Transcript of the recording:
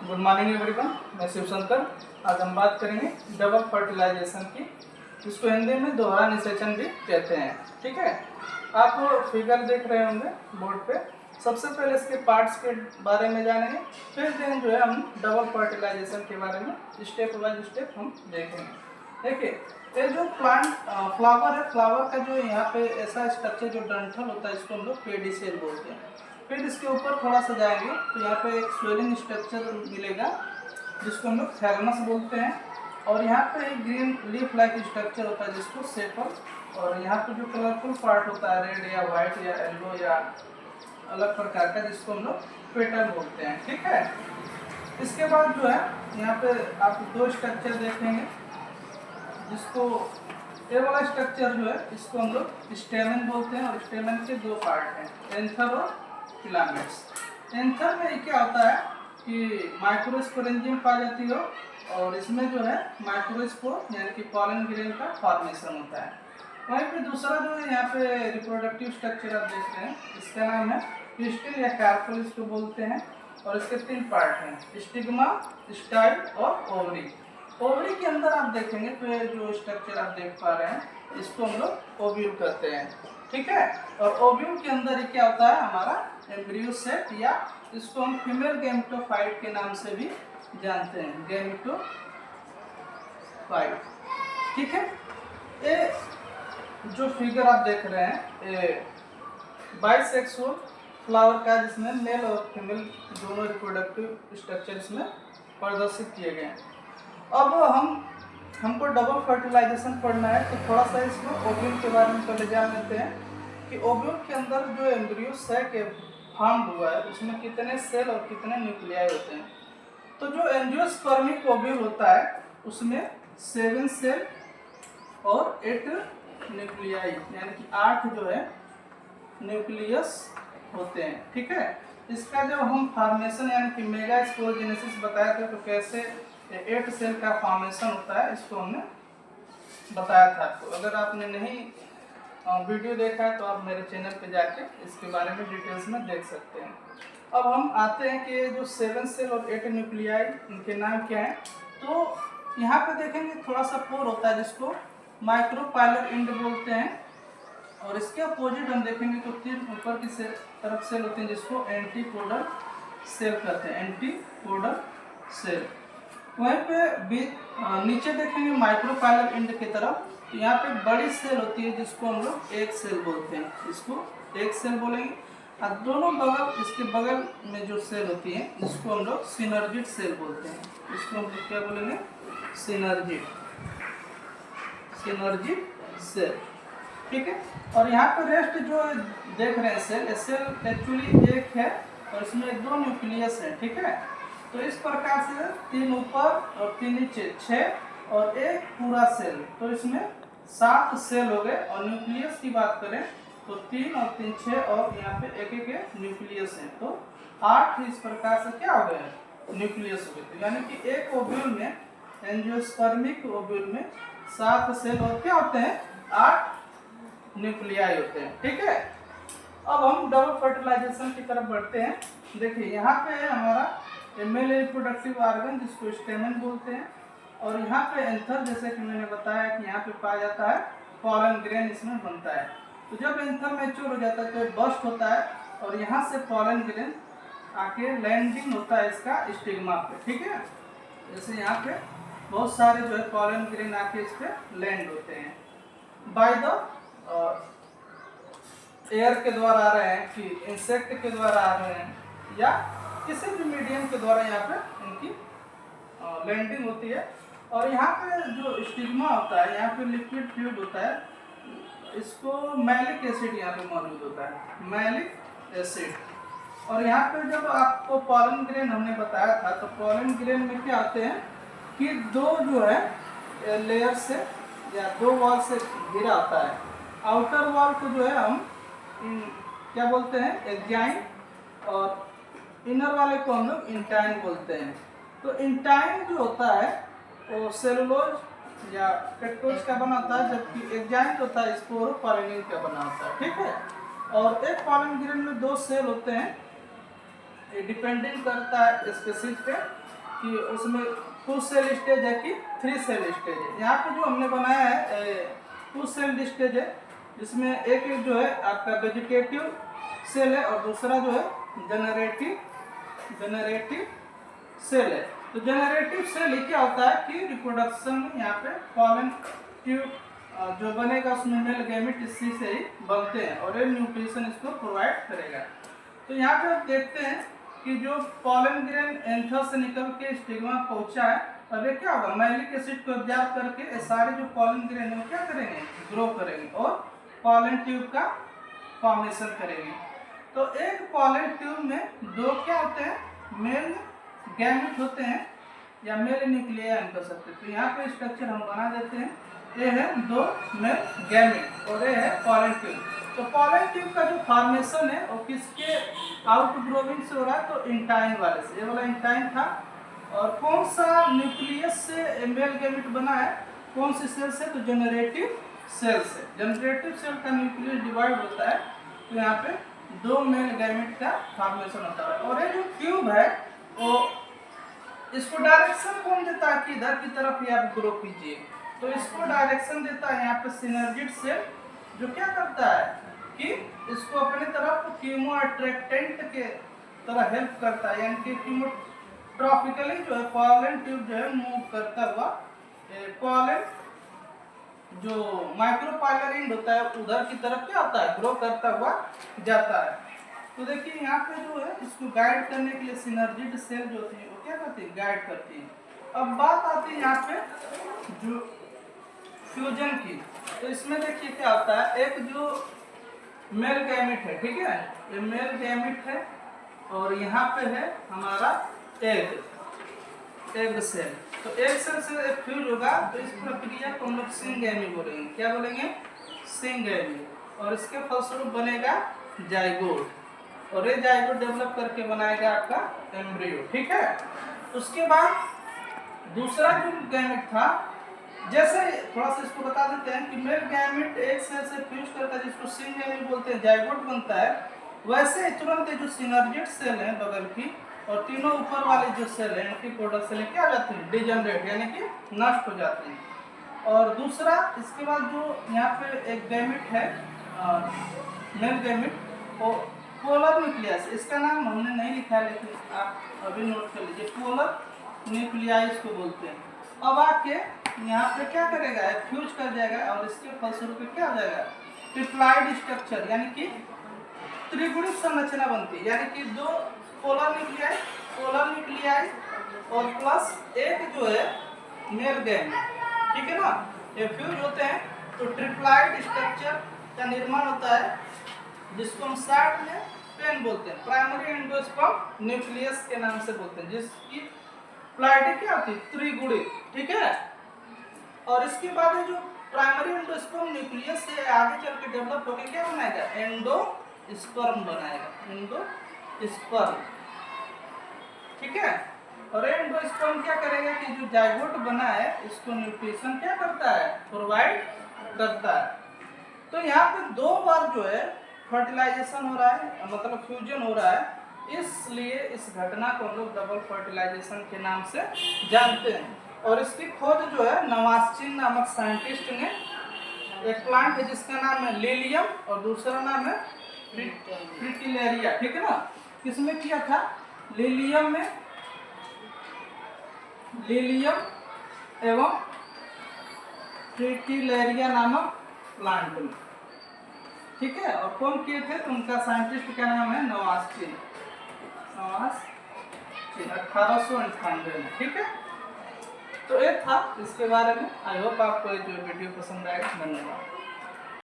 Good morning everyone, मैं शिव शंकर। आज हम बात करेंगे डबल फर्टिलाइजेशन की, जिसको हिंदी में दोहरा निषेचन भी कहते हैं। ठीक है, आप फिगर देख रहे होंगे बोर्ड पे। सबसे पहले इसके पार्ट्स के बारे में जानेंगे, फिर देन जो है हम डबल फर्टिलाइजेशन के बारे में स्टेप बाय स्टेप हम देखेंगे। देखिए, ये जो प्लांट फ्लावर है, फ्लावर का जो यहाँ पे ऐसा स्ट्रक्चर जो डंठल होता है, इसको हम लोग पेडिसेल बोलते हैं। फिर इसके ऊपर थोड़ा सा जाएंगे तो यहाँ पे एक स्वेलिंग स्ट्रक्चर मिलेगा, जिसको हम लोग थैलमस बोलते हैं। और यहाँ पे एक ग्रीन लीफ लाइक स्ट्रक्चर होता है, जिसको सेपल। और यहाँ पे जो कलरफुल पार्ट होता है, रेड या वाइट या येलो या अलग प्रकार का, जिसको हम लोग पेटल बोलते हैं। ठीक है, इसके बाद जो है यहाँ पे आप दो स्ट्रक्चर देखेंगे, जिसको ये वाला स्ट्रक्चर जो है इसको हम लोग स्टेमन बोलते हैं। और स्टेमन के दो पार्ट हैं, एंथर और फिलामेंट्स। एंथर में क्या होता है कि माइक्रोस्पोरेंजियम पाई जाती हो, और इसमें जो है माइक्रोस्पोर यानी कि पॉलन ग्रेन का फॉर्मेशन होता है। वहीं पे दूसरा जो है यहाँ पे रिप्रोडक्टिव स्ट्रक्चर आप देख रहे हैं, इसका नाम है पिस्टिल या कार्पेल इसको बोलते हैं। और इसके तीन पार्ट हैं, स्टिग्मा, स्टाइल और ओवरी। ओवरी के अंदर आप देखेंगे तो ये जो स्ट्रक्चर आप देख पा रहे हैं, इसको हम लोग ओव्यूल कहते हैं। ठीक है, और ओव्यूल के अंदर ये क्या होता है, हमारा एम्ब्रियो सेट, या इसको हम फीमेल गैमेटोफाइट के नाम से भी जानते हैं, गैमेटोफाइट। ठीक है, ये जो फिगर आप देख रहे हैं, ये बाइसेक्सुअल फ्लावर का, जिसमें मेल और फीमेल दोनों रिप्रोडक्टिव स्ट्रक्चर इसमें प्रदर्शित किए गए हैं। अब हमको डबल फर्टिलाइजेशन पढ़ना है, तो थोड़ा सा इसमें ओव्यूल के बारे में पहले जान लेते हैं कि ओव्यूल के अंदर जो एम्ब्रियो सैक फॉर्म हुआ है, उसमें कितने सेल और कितने न्यूक्लियाई होते हैं। तो जो एंजियोस्पर्मिक ओव्यूल होता है, उसमें 7 सेल और 8 न्यूक्लियाई यानी कि 8 जो है न्यूक्लियस होते हैं। ठीक है, इसका जब हम फॉर्मेशन यानी कि मेगास्पोरोजेनेसिस बताया था, तो कैसे 8 सेल का फॉर्मेशन होता है, इसको हमने बताया था आपको। अगर आपने नहीं वीडियो देखा है तो आप मेरे चैनल पे जाके इसके बारे में डिटेल्स में देख सकते हैं। अब हम आते हैं कि जो 7 सेल और 8 न्यूक्लियाई, इनके नाम क्या हैं। तो यहाँ पे देखेंगे थोड़ा सा पोर होता है, जिसको माइक्रोपाइलर इंड बोलते हैं। और इसके अपोजिट हम देखेंगे तो 3 ऊपर की तरफ सेल होते हैं, जिसको एंटीपोडल सेल कहते हैं, एंटीपोडल सेल। वहीं पे नीचे देखेंगे माइक्रोपाइलर इंड की तरफ, तो यहाँ पे बड़ी सेल होती है, जिसको हम लोग एक सेल बोलते हैं, इसको एक सेल बोलेंगे। और दोनों बगल, इसके बगल में जो सेल होती है, जिसको हम लोग सिनर्जिड सेल बोलते हैं, इसको हम लोग क्या बोलेंगे, सिनर्जिड सेल। ठीक है, और यहाँ पे रेस्ट जो देख रहे हैं सेल एक्चुअली एक है, और इसमें 2 न्यूक्लियस है। ठीक है, तो इस प्रकार से 3 ऊपर और 3 नीचे, 6 और 1 पूरा सेल, तो इसमें 7 सेल हो गए। और न्यूक्लियस की बात करें तो 3 और 3 6, और यहाँ पे एक न्यूक्लियस है, तो 8 इस प्रकार से क्या हो गए, न्यूक्लियस हो गए। यानी कि एक ओव्यूल में, एंजियोस्पर्मिक ओव्यूल में 7 सेल और क्या होते हैं, 8 न्यूक्लियाई होते हैं। ठीक है, अब हम डबल फर्टिलाइजेशन की तरफ बढ़ते हैं। देखिए, यहाँ पे हमारा मेल रिप्रोडक्टिव ऑर्गन, जिसको स्टेमन बोलते हैं। और यहाँ पे एंथर, जैसे कि मैंने बताया कि यहाँ पे पाया जाता है पॉलन ग्रेन, इसमें बनता है। तो जब एंथर मैच्योर हो जाता है तो बस्ट होता है, और यहाँ से पॉलन ग्रेन आके लैंडिंग होता है इसका स्टिग्मा पे। ठीक है, जैसे यहाँ पे बहुत सारे जो है पॉलन ग्रेन आके इस पे लैंड होते हैं, बाय द एयर के द्वारा आ रहे हैं, कि इंसेक्ट के द्वारा आ रहे हैं, या किसी भी मीडियम के द्वारा यहाँ पे इनकी लैंडिंग होती है। और यहाँ पे जो स्टिग्मा होता है, यहाँ पे लिक्विड फ्लूइड होता है, इसको मैलिक एसिड यहाँ पे मौजूद होता है, मैलिक एसिड। और यहाँ पे जब आपको पॉलन ग्रेन हमने बताया था, तो पॉलन ग्रेन में क्या आते हैं कि 2 जो है लेयर से या 2 वॉल से घिरा होता है। आउटर वॉल को जो है हम क्या बोलते हैं, एग्जाइन, और इनर वाले को हम लोग इंटाइन बोलते हैं। तो इंटाइन जो होता है वो सेलुलोज या पेक्टोज का बना होता है, जबकि एग्जाइन जो होता है स्पोरोपोलिन का बना होता है। ठीक है, और एक पॉलन ग्रेन में 2 सेल होते हैं, डिपेंडिंग करता है स्पीशीज पे। कि उसमें 2 सेल स्टेज है कि 3 सेल स्टेज है। यहाँ पे जो हमने बनाया है 2 सेल स्टेज है, जिसमें एक जो है आपका वेजिटेटिव सेल है और दूसरा जो है जनरेटिव सेल है। तो जनरेटिव सेल क्या होता है कि रिप्रोडक्शन में यहाँ पे पॉलन ट्यूब जो बनेगा उसमें मेल गैमेट इसी से ही बनते हैं और ये न्यूट्रिशन इसको प्रोवाइड करेगा। तो यहाँ पे आप देखते हैं कि जो पॉलन ग्रेन एंथस से निकल के स्टिग्मा पहुंचा है, अब ये क्या होगा, मैलिक एसिड को एब्जॉर्ब करके ये सारे जो पॉलन ग्रेन है क्या करेंगे, ग्रो करेंगे और पॉलन ट्यूब का फॉर्मेशन करेंगे। तो एक पॉलन ट्यूब में 2 क्या होते हैं, मेल गैमेट होते हैं या मेल न्यूक्लियाई कर सकते हैं। तो यहाँ पे स्ट्रक्चर हम बना देते हैं, ये है 2 मेल गैमेट और ये है पॉलन ट्यूब। तो पॉलन ट्यूब का जो फॉर्मेशन है वो किसके आउटग्रोविंग से हो रहा है, तो इंटाइन वाले से, ये वाला इंटाइन था। और कौन सा न्यूक्लियस से मेल गैमेट बना है, कौन सी सेल से, तो जनरेटिव सेल से। जनरेटिव सेल का न्यूक्लियस डिवाइड होता है तो यहाँ पे 2 मेल गैमेट का फॉर्मेशन होता है। और ये जो ट्यूब है वो इसको डायरेक्शन कौन देता है कि इधर की तरफ ही आप ग्रो कीजिए, तो इसको डायरेक्शन देता है यहाँ पे सिनर्जिड सेल, जो क्या करता है कि इसको अपने तरफ कीमो अट्रैक्टेंट के तरह हेल्प करता है, यानी कि कीमोट्रॉपिकली जो है पॉलन ट्यूब जो है मूव करता हुआ पॉलन जो माइक्रोपाइलर एंड होता है उधर की तरफ क्या होता है, ग्रो करता हुआ जाता है। तो देखिए यहाँ पे जो है इसको गाइड करने के लिए सिनर्जिड सेल जो होती है वो क्या करती है, गाइड करती है। अब बात आती है यहाँ पे जो फ्यूजन की, तो इसमें देखिए क्या होता है, एक जो मेल गैमेट है, ठीक है, ये मेल गैमेट है और यहाँ पे है हमारा एग सेल। तो एग सेल से फ्यूज होगा तो इस प्रक्रिया को हम लोग सिंगैमी बोलेंगे, क्या बोलेंगे, सिंगैमी। और इसके फलस्वरूप बनेगा जाइगोट और ये जाइगोट डेवलप करके बनाएगा आपका एम्ब्रियो, ठीक है। उसके बाद दूसरा जो गैमेट था, जैसे थोड़ा सा इसको बता देते हैं कि मेल गैमेट एक सेल से फ्यूज करता है जिसको सिंगैमी बोलते हैं, जाइगोट बनता है। वैसे तुरंत जो सिनर्जिड सेल है बगल की और तीनों ऊपर वाले जो सेल है एंटीपोडल सेल क्या हो जाते हैं, डिजनरेट यानी कि नष्ट हो जाते हैं। और दूसरा इसके बाद जो यहाँ पे एक गैमेट है मेल गैमेट वो पोलर न्यूक्लियस, इसका नाम हमने नहीं लिखा है लेकिन आप अभी नोट कर लीजिए, पोलर न्यूक्लियाई इसको बोलते हैं। अब आके यहाँ पे क्या करेगा, फ्यूज कर जाएगा और इसके फलस्वरूप क्या हो जाएगा, ट्रिप्लाइड स्ट्रक्चर यानी कि त्रिगुणित संरचना बनती है, यानी कि 2 पोलर न्यूक्लियाई और प्लस एक जो है मेल गैमेट, ठीक है ना, ये फ्यूज होते हैं तो ट्रिप्लाइड स्ट्रक्चर का निर्माण होता है जिसको हम शॉर्ट में पेन बोलते हैं, प्राइमरी एंडोस्पर्म न्यूक्लियस के नाम से बोलते हैं, जिसकी प्लाइडी क्या होती है, त्रिगुणित, ठीक है। और इसके बाद जो प्राइमरी एंडोस्पर्म न्यूक्लियस से आगे चल के डेवलप होकर क्या बनाएगा, एंडोस्पर्म बनाएगा, एंडोस्पर्म, ठीक है। और एंडोस्पर्म क्या करेगा कि जो जाइगोट बना है इसको न्यूट्रिशन क्या करता है, प्रोवाइड करता है। तो यहाँ पे 2 बार जो है फर्टिलाइजेशन हो रहा है, मतलब फ्यूजन हो रहा है, इसलिए इस घटना को हम लोग डबल फर्टिलाइजेशन के नाम से जानते हैं। और इसकी खोज जो है नवास्चिन नामक साइंटिस्ट ने, एक प्लांट है जिसका नाम है लिलियम और दूसरा नाम है फ्रिटिलेरिया, ठीक है ना, किसमें किया था, लिलियम में, लिलियम एवं फ्रिटिलेरिया नामक प्लांट में, ठीक है। और कौन किए थे, तो उनका साइंटिस्ट का नाम है नवास्चिन, 1898 में, ठीक है। तो ये था इसके बारे में। आई होप आपको जो वीडियो पसंद आएगा। धन्यवाद।